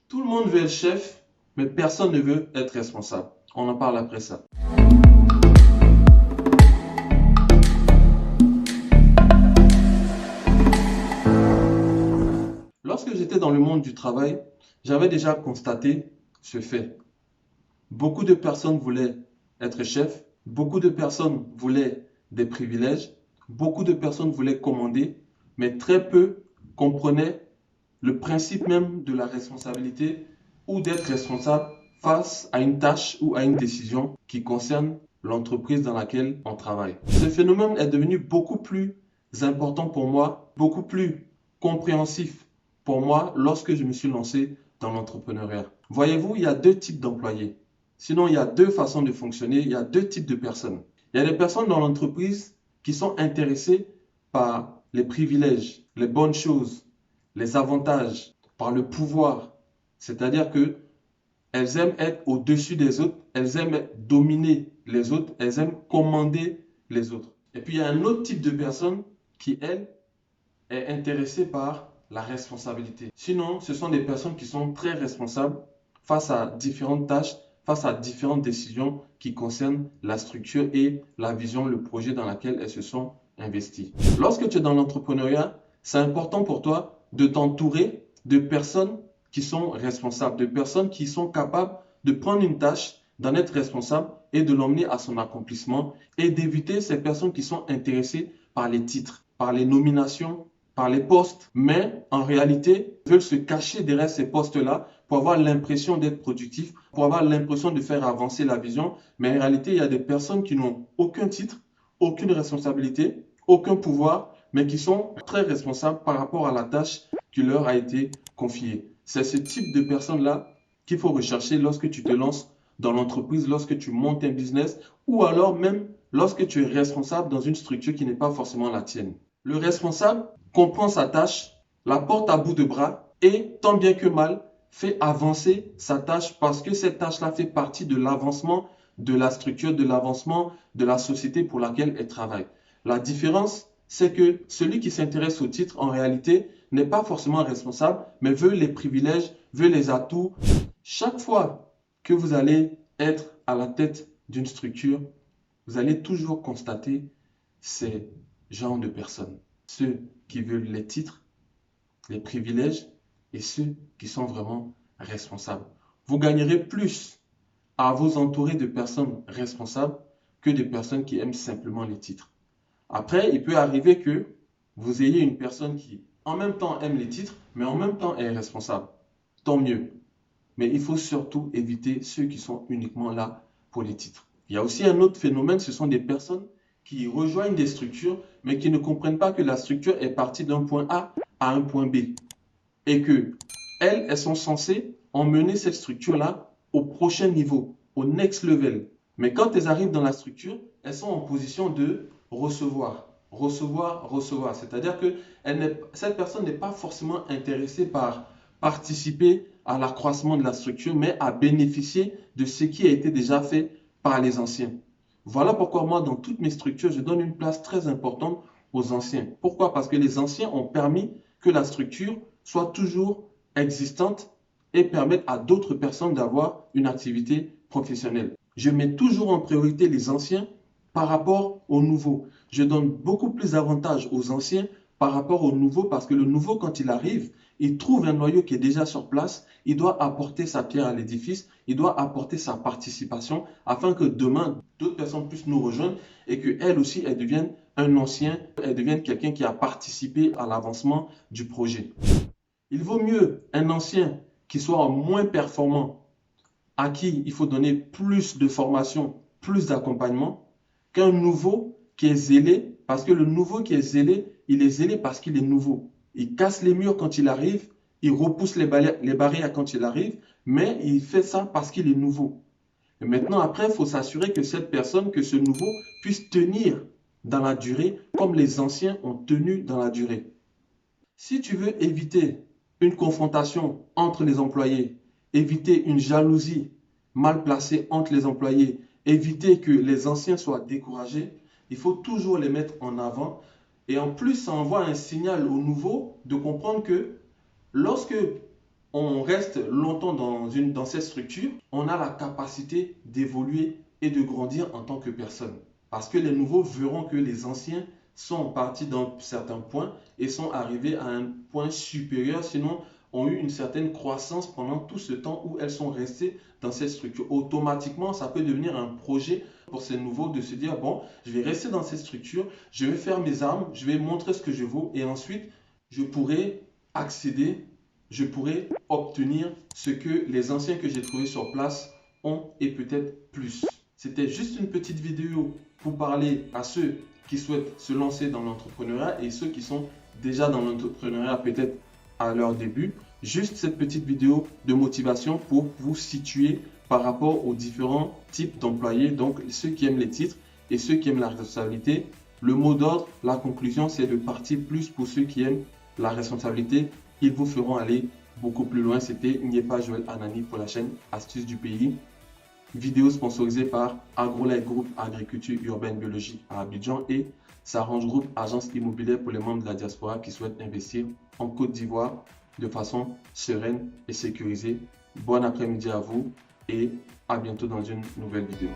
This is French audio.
Tout le monde veut être chef, mais personne ne veut être responsable. On en parle après ça. Lorsque j'étais dans le monde du travail, j'avais déjà constaté ce fait. Beaucoup de personnes voulaient être chef, beaucoup de personnes voulaient des privilèges, beaucoup de personnes voulaient commander, mais très peu comprenaient le principe même de la responsabilité ou d'être responsable face à une tâche ou à une décision qui concerne l'entreprise dans laquelle on travaille. Ce phénomène est devenu beaucoup plus important pour moi, beaucoup plus compréhensif pour moi lorsque je me suis lancé dans l'entrepreneuriat. Voyez-vous, il y a deux types d'employés. Sinon, il y a deux façons de fonctionner, il y a deux types de personnes. Il y a des personnes dans l'entreprise qui sont intéressées par les privilèges, les bonnes choses, les avantages, par le pouvoir. C'est-à-dire que elles aiment être au-dessus des autres, elles aiment dominer les autres, elles aiment commander les autres. Et puis il y a un autre type de personne qui, elle, est intéressée par la responsabilité. Sinon, ce sont des personnes qui sont très responsables face à différentes tâches, face à différentes décisions qui concernent la structure et la vision, le projet dans lequel elles se sont investies. Lorsque tu es dans l'entrepreneuriat, c'est important pour toi de t'entourer de personnes qui sont responsables, de personnes qui sont capables de prendre une tâche, d'en être responsable et de l'emmener à son accomplissement et d'éviter ces personnes qui sont intéressées par les titres, par les nominations, par les postes, mais en réalité veulent se cacher derrière ces postes-là pour avoir l'impression d'être productif, pour avoir l'impression de faire avancer la vision. Mais en réalité, il y a des personnes qui n'ont aucun titre, aucune responsabilité, aucun pouvoir, mais qui sont très responsables par rapport à la tâche qui leur a été confiée. C'est ce type de personnes-là qu'il faut rechercher lorsque tu te lances dans l'entreprise, lorsque tu montes un business ou alors même lorsque tu es responsable dans une structure qui n'est pas forcément la tienne. Le responsable comprend sa tâche, la porte à bout de bras et, tant bien que mal, fait avancer sa tâche parce que cette tâche-là fait partie de l'avancement de la structure, de l'avancement de la société pour laquelle elle travaille. La différence, c'est que celui qui s'intéresse au titre, en réalité, n'est pas forcément responsable, mais veut les privilèges, veut les atouts. Chaque fois que vous allez être à la tête d'une structure, vous allez toujours constater ces genres de personnes. Ceux qui veulent les titres, les privilèges et ceux qui sont vraiment responsables. Vous gagnerez plus à vous entourer de personnes responsables que de personnes qui aiment simplement les titres. Après, il peut arriver que vous ayez une personne qui en même temps aime les titres, mais en même temps est responsable. Tant mieux. Mais il faut surtout éviter ceux qui sont uniquement là pour les titres. Il y a aussi un autre phénomène, ce sont des personnes qui rejoignent des structures, mais qui ne comprennent pas que la structure est partie d'un point A à un point B. Et que elles sont censées emmener cette structure-là au prochain niveau, au next level. Mais quand elles arrivent dans la structure, elles sont en position de recevoir, recevoir, recevoir. C'est-à-dire que cette personne n'est pas forcément intéressée par participer à l'accroissement de la structure, mais à bénéficier de ce qui a été déjà fait par les anciens. Voilà pourquoi moi, dans toutes mes structures, je donne une place très importante aux anciens. Pourquoi? Parce que les anciens ont permis que la structure soit toujours existante et permette à d'autres personnes d'avoir une activité professionnelle. Je mets toujours en priorité les anciens par rapport aux nouveaux. Je donne beaucoup plus d'avantages aux anciens par rapport aux nouveaux parce que le nouveau, quand il arrive, il trouve un noyau qui est déjà sur place, il doit apporter sa pierre à l'édifice, il doit apporter sa participation afin que demain, d'autres personnes puissent nous rejoindre et qu'elles aussi, elles deviennent un ancien, elles deviennent quelqu'un qui a participé à l'avancement du projet. Il vaut mieux un ancien qui soit moins performant, à qui il faut donner plus de formation, plus d'accompagnement, qu'un nouveau qui est zélé, parce que le nouveau qui est zélé, il est zélé parce qu'il est nouveau. Il casse les murs quand il arrive, il repousse les barrières quand il arrive, mais il fait ça parce qu'il est nouveau. Et maintenant, après, il faut s'assurer que cette personne, que ce nouveau, puisse tenir dans la durée comme les anciens ont tenu dans la durée. Si tu veux éviter une confrontation entre les employés, éviter une jalousie mal placée entre les employés, éviter que les anciens soient découragés, il faut toujours les mettre en avant. Et en plus, ça envoie un signal aux nouveaux de comprendre que lorsque on reste longtemps dans cette structure, on a la capacité d'évoluer et de grandir en tant que personne. Parce que les nouveaux verront que les anciens sont partis dans certains points et sont arrivés à un point supérieur, sinon ont eu une certaine croissance pendant tout ce temps où elles sont restées dans cette structure. Automatiquement, ça peut devenir un projet pour ces nouveaux de se dire, bon, je vais rester dans cette structure, je vais faire mes armes, je vais montrer ce que je vaux et ensuite, je pourrai accéder, je pourrai obtenir ce que les anciens que j'ai trouvés sur place ont et peut-être plus. C'était juste une petite vidéo pour parler à ceux qui souhaitent se lancer dans l'entrepreneuriat et ceux qui sont déjà dans l'entrepreneuriat peut-être à leur début. Juste cette petite vidéo de motivation pour vous situer par rapport aux différents types d'employés, donc ceux qui aiment les titres et ceux qui aiment la responsabilité. Le mot d'ordre, la conclusion, c'est de partir plus pour ceux qui aiment la responsabilité. Ils vous feront aller beaucoup plus loin. C'était Nyepa Joël Anani pour la chaîne Astuces du pays. Vidéo sponsorisée par AgroLife Group Agriculture Urbaine Biologie à Abidjan et Sarange Group, agence immobilière pour les membres de la diaspora qui souhaitent investir en Côte d'Ivoire de façon sereine et sécurisée. Bon après-midi à vous et à bientôt dans une nouvelle vidéo.